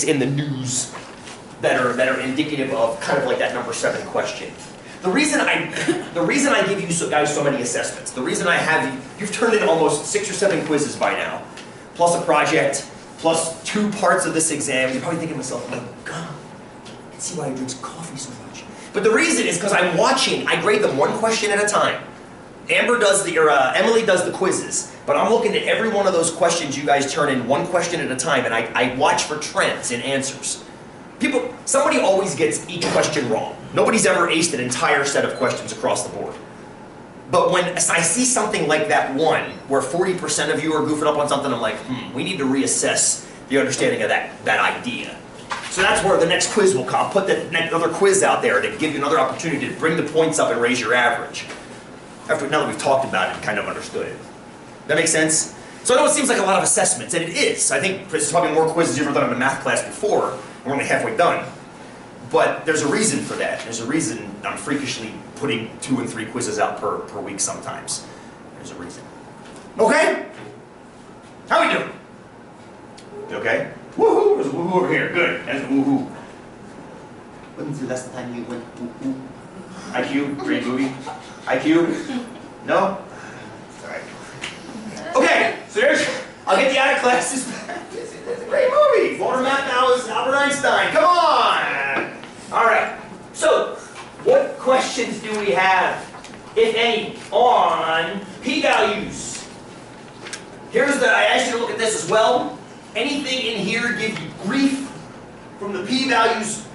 in the news that are indicative of kind of like that number 7 question. The reason I give you guys so many assessments, the reason I have you've turned in almost 6 or 7 quizzes by now, plus a project, plus 2 parts of this exam. You're probably thinking to yourself, oh God, I can see why he drinks coffee so much. But the reason is because I'm watching. I grade them 1 question at a time. Emily does the quizzes, but I'm looking at every one of those questions you guys turn in 1 question at a time, and I watch for trends in answers. Somebody always gets each question wrong. Nobody's ever aced an entire set of questions across the board. But when I see something like that one, where 40% of you are goofing up on something, I'm like, we need to reassess the understanding of that idea. So that's where the next quiz will come. I'll put another quiz out there to give you another opportunity to bring the points up and raise your average. Now that we've talked about it and kind of understood it. That makes sense? So I know it seems like a lot of assessments, and it is. I think there's probably more quizzes you've ever done in a math class before. We're only halfway done. But there's a reason for that. There's a reason I'm freakishly putting 2 and 3 quizzes out per week sometimes. There's a reason. Okay? How we doing? You okay? Woohoo! There's a woohoo over here. Good. There's a woohoo. When's the last time you went woohoo? IQ? Great movie? IQ? No? Alright. Okay, so I'll get you out of classes. It's a great movie. Walter Matthau is Albert Einstein. Come on! Alright, so what questions do we have, if any, on p-values? I asked you to look at this as well. Anything in here give you grief from the p-values?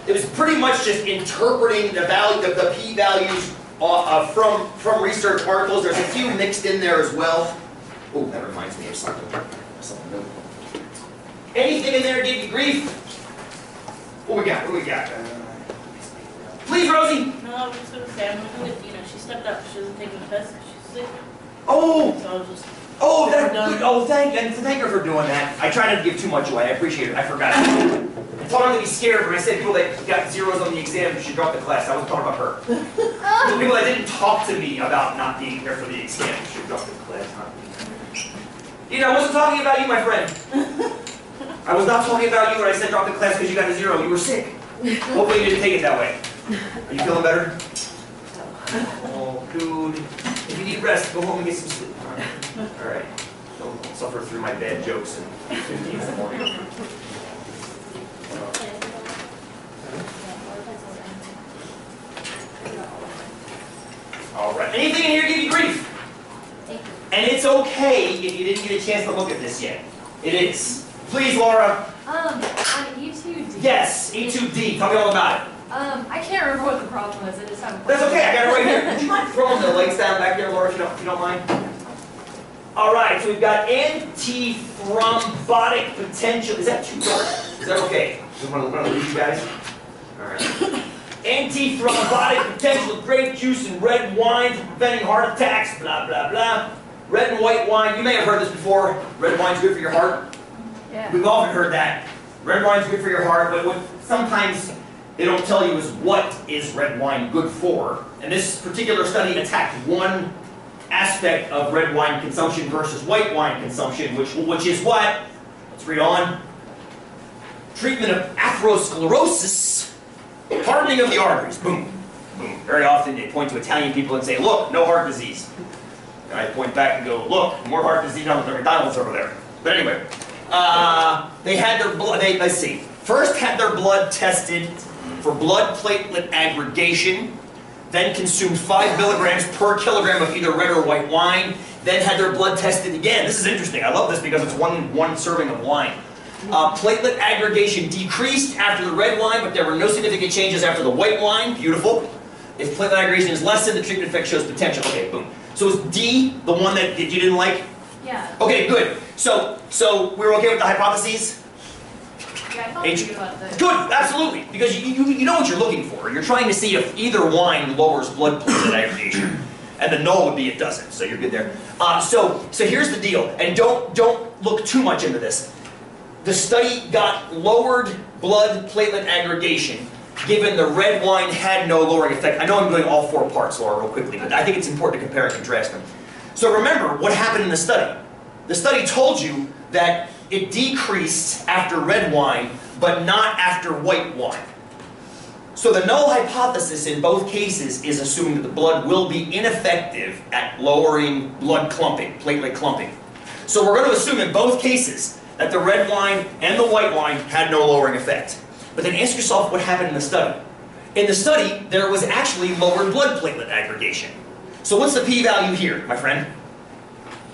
It was pretty much just interpreting the value of the p-values from research articles. There's a few mixed in there as well. Oh, that reminds me of something. Anything in there give you grief? What we got? Please, Rosie. No, I was just gonna say I'm looking with she stepped up. She doesn't take the test. She's sick. Oh. So I was just. Oh, that's good. Oh, thank her for doing that. I try not to give too much away. I appreciate it. I forgot. I told her to be scared when I said people that got zeros on the exam should drop the class. I wasn't talking about her. So people that didn't talk to me about not being there for the exam should drop the class. I wasn't talking about you, my friend. I was not talking about you when I said drop the class because you got a 0. You were sick. Hopefully you didn't take it that way. Are you feeling better? Oh, dude. If you need rest, go home and get some sleep. All right. Don't suffer through my bad jokes at 15 in the morning. All right. Anything in here give you grief? And it's okay if you didn't get a chance to look at this yet. It is. Please, Laura. On E2D. Yes, E2D. Tell me all about it. I can't remember what the problem was. I just haven't. That's okay. I got it right here. Would you mind throwing the lights down back there, Laura, if you don't mind? All right. So we've got antithrombotic potential. Is that too dark? Is that okay? Just want to leave you guys. All right. Antithrombotic potential of grape juice and red wine for preventing heart attacks. Blah blah blah. Red and white wine. You may have heard this before. Red wine's good for your heart. Yeah. We've often heard that. Red wine's good for your heart, but what sometimes they don't tell you is what is red wine good for. And this particular study attacked one aspect of red wine consumption versus white wine consumption, which is what? Let's read on. Treatment of atherosclerosis, hardening of the arteries. Boom. Boom. Very often they point to Italian people and say, look, no heart disease. And I point back and go, look, more heart disease down at the McDonald's over there. But anyway, they had their blood, let's see, first had their blood tested for blood platelet aggregation, then consumed 5 milligrams per kilogram of either red or white wine, then had their blood tested again. This is interesting. I love this because it's one serving of wine. Platelet aggregation decreased after the red wine, but there were no significant changes after the white wine. Beautiful. If platelet aggregation is lessened, the treatment effect shows potential. Okay, boom. So is D the one that you didn't like? Yeah. Okay, good. So we were okay with the hypotheses? Yeah, I felt pretty good about this. Good, absolutely. Because you know what you're looking for. You're trying to see if either wine lowers blood platelet aggregation. And the no would be it doesn't. So you're good there. So here's the deal. And don't look too much into this. The study got lowered blood platelet aggregation given the red wine had no lowering effect. I know I'm doing all 4 parts, Laura, real quickly, but I think it's important to compare and contrast them. So remember what happened in the study. The study told you that it decreased after red wine, but not after white wine. So the null hypothesis in both cases is assuming that the blood will be ineffective at lowering blood clumping, platelet clumping. So we're going to assume in both cases that the red wine and the white wine had no lowering effect. But then ask yourself what happened in the study. In the study, there was actually lowered blood platelet aggregation. So what's the p-value here, my friend?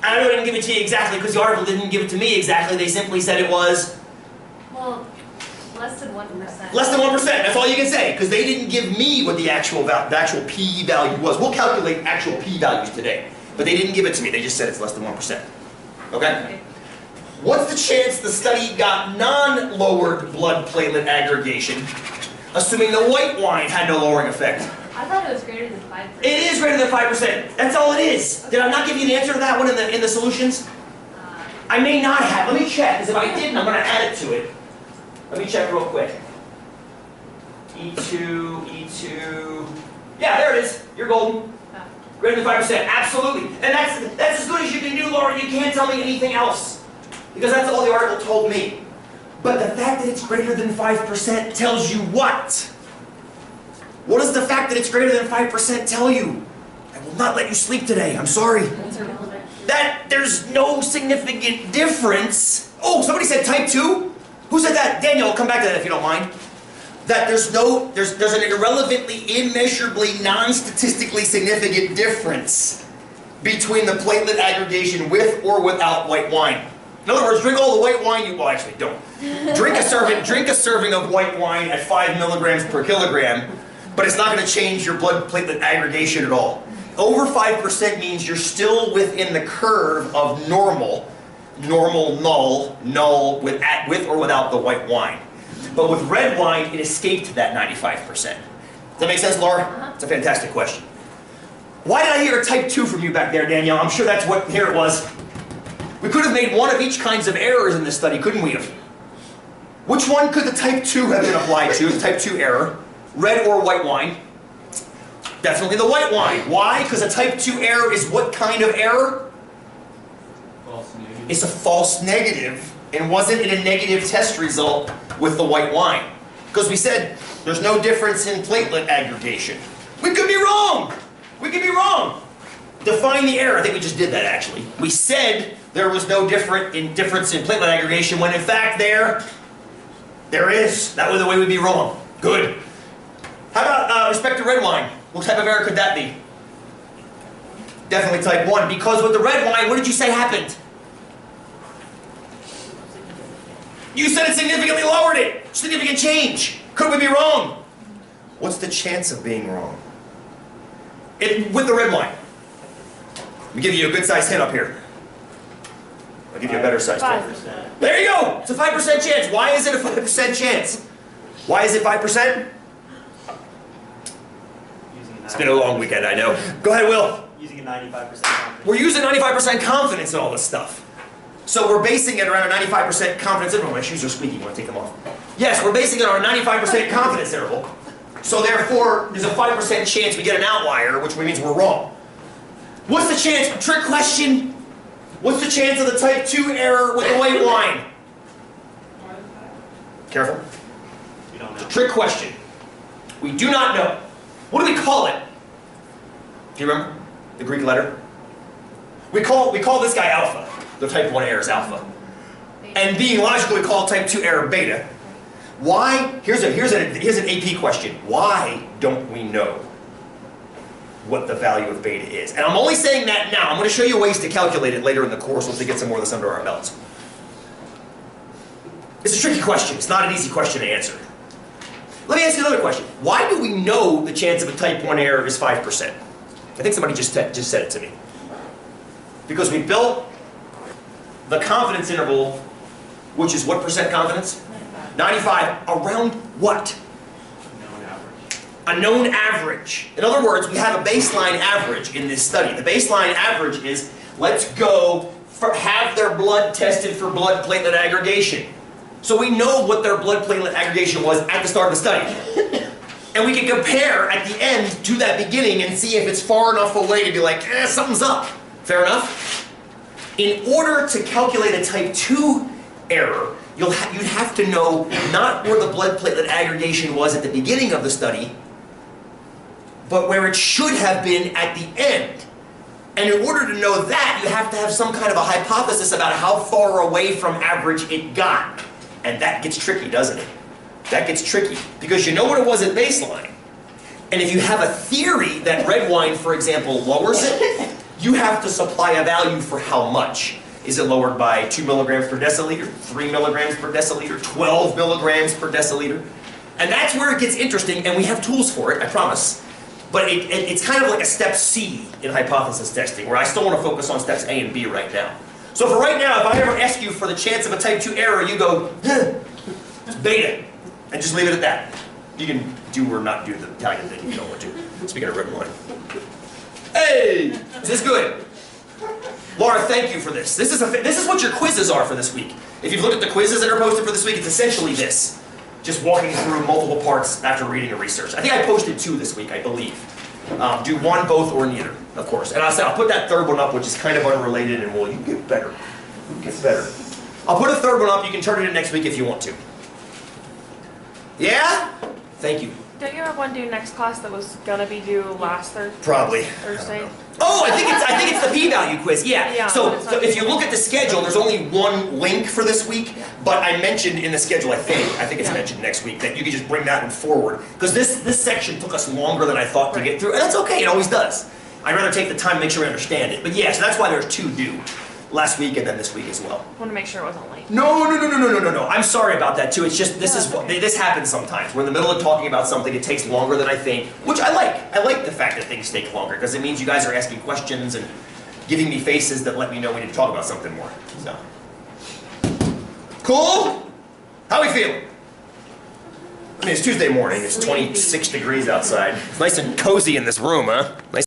I didn't give it to you exactly because the article didn't give it to me exactly. They simply said it was... Well, less than 1%. Less than 1%, that's all you can say, because they didn't give me what the actual p-value was. We'll calculate actual p-values today, but they didn't give it to me. They just said it's less than 1%. Okay? What's the chance the study got non-lowered blood platelet aggregation, assuming the white wine had no lowering effect? I thought it was greater than 5%. It is greater than 5%. That's all it is. Did I not give you the answer to that one in the solutions? I may not have. Let me check, because if I didn't, I'm going to add it to it. Let me check real quick. E2, E2. Yeah, there it is. You're golden. Greater than 5%. Absolutely. And that's as good as you can do, Laura. You can't tell me anything else. Because that's all the article told me. But the fact that it's greater than 5% tells you what? What does the fact that it's greater than 5% tell you? I will not let you sleep today. I'm sorry. That there's no significant difference. Oh, somebody said type 2? Who said that? Daniel, I'll come back to that if you don't mind. That there's an irrelevantly, immeasurably, non-statistically significant difference between the platelet aggregation with or without white wine. In other words, drink all the white wine you, well actually don't. Drink a serving of white wine at 5 milligrams per kilogram, but it's not going to change your blood platelet aggregation at all. Over 5% means you're still within the curve of normal, null with or without the white wine. But with red wine, it escaped that 95%. Does that make sense, Laura? It's a fantastic question. Why did I hear a type 2 from you back there, Danielle? I'm sure that's what, here it was. We could have made one of each kinds of errors in this study, couldn't we have? Which one could the type 2 have been applied to, the type 2 error? Red or white wine? Definitely the white wine. Why? Because a type 2 error is what kind of error? False negative. It's a false negative, and wasn't it a negative test result with the white wine? Because we said there's no difference in platelet aggregation. We could be wrong! We could be wrong! Define the error. I think we just did that actually. We said there was no difference in platelet aggregation when in fact there is. That was the way we'd be wrong. Good. How about respect to red wine? What type of error could that be? Definitely type 1, because with the red wine, what did you say happened? You said it significantly lowered it. Significant change. Could we be wrong? What's the chance of being wrong? With the red wine. Let me give you a good sized hint up here. I'll give you a better sized hint. 5%. There you go! It's a 5% chance. Why is it a 5% chance? Why is it 5%? It's been a long weekend, I know. Go ahead, Will. Using a 95% confidence. We're using 95% confidence in all this stuff. So we're basing it around a 95% confidence interval. My shoes are squeaky, you want to take them off? Yes, we're basing it on a 95% confidence interval. So therefore, there's a 5% chance we get an outlier, which means we're wrong. What's the chance? Trick question. What's the chance of the type 2 error with the white wine? Careful. We don't know. Trick question. We do not know. What do we call it? Do you remember the Greek letter? We call this guy alpha. The type 1 error is alpha. And being logical, we call type 2 error beta. Why? Here's an AP question. Why don't we know what the value of beta is? And I'm only saying that now. I'm going to show you ways to calculate it later in the course once we get some more of this under our belts. It's a tricky question. It's not an easy question to answer. Let me ask you another question. Why do we know the chance of a type 1 error is 5%? I think somebody just said it to me. Because we built the confidence interval, which is what percent confidence? 95. Around what? Known average. A known average. In other words, we have a baseline average in this study. The baseline average is, let's go have their blood tested for blood platelet aggregation. So we know what their blood platelet aggregation was at the start of the study. And we can compare at the end to that beginning and see if it's far enough away to be like, something's up. Fair enough? In order to calculate a type 2 error, you'd have to know not where the blood platelet aggregation was at the beginning of the study, but where it should have been at the end. And in order to know that, you have to have some kind of a hypothesis about how far away from average it got. And that gets tricky, doesn't it? That gets tricky, because you know what it was at baseline. And if you have a theory that red wine, for example, lowers it, you have to supply a value for how much. Is it lowered by 2 milligrams per deciliter, 3 milligrams per deciliter, 12 milligrams per deciliter? And that's where it gets interesting, and we have tools for it, I promise. But it's kind of like a step C in hypothesis testing, where I still want to focus on steps A and B right now. So for right now, if I ever ask you for the chance of a type 2 error, you go, it's beta, and just leave it at that. You can do or not do the Italian thing if you don't want to. Speaking of red wine. Hey, is this good? Laura, thank you for this. This is what your quizzes are for this week. If you've looked at the quizzes that are posted for this week, it's essentially this. Just walking through multiple parts after reading a research. I think I posted 2 this week, I believe. Do 1, both, or neither, of course. And I'll put that third one up, which is kind of unrelated, and you get better. You get better. I'll put a third one up. You can turn it in next week if you want to. Yeah? Thank you. Don't you have one due next class that was gonna be due last Probably. Thursday? Oh, I think it's the p-value quiz. Yeah. Yeah, So but it's not if you p-value. look at the schedule, there's only 1 link for this week. But I mentioned in the schedule, I think it's Yeah. mentioned next week, that you can just bring that one forward. Because this section took us longer than I thought to get through, and that's okay. It always does. I'd rather take the time to make sure we understand it. But yeah, so that's why there's 2 due. Last week and then this week as well. Want to make sure it wasn't late. No. I'm sorry about that too. It's just this happens sometimes. We're in the middle of talking about something. It takes longer than I think, which I like. I like the fact that things take longer because it means you guys are asking questions and giving me faces that let me know we need to talk about something more. So, cool. How we feel? I mean, it's Tuesday morning. It's 26 degrees outside. It's nice and cozy in this room, huh? Nice.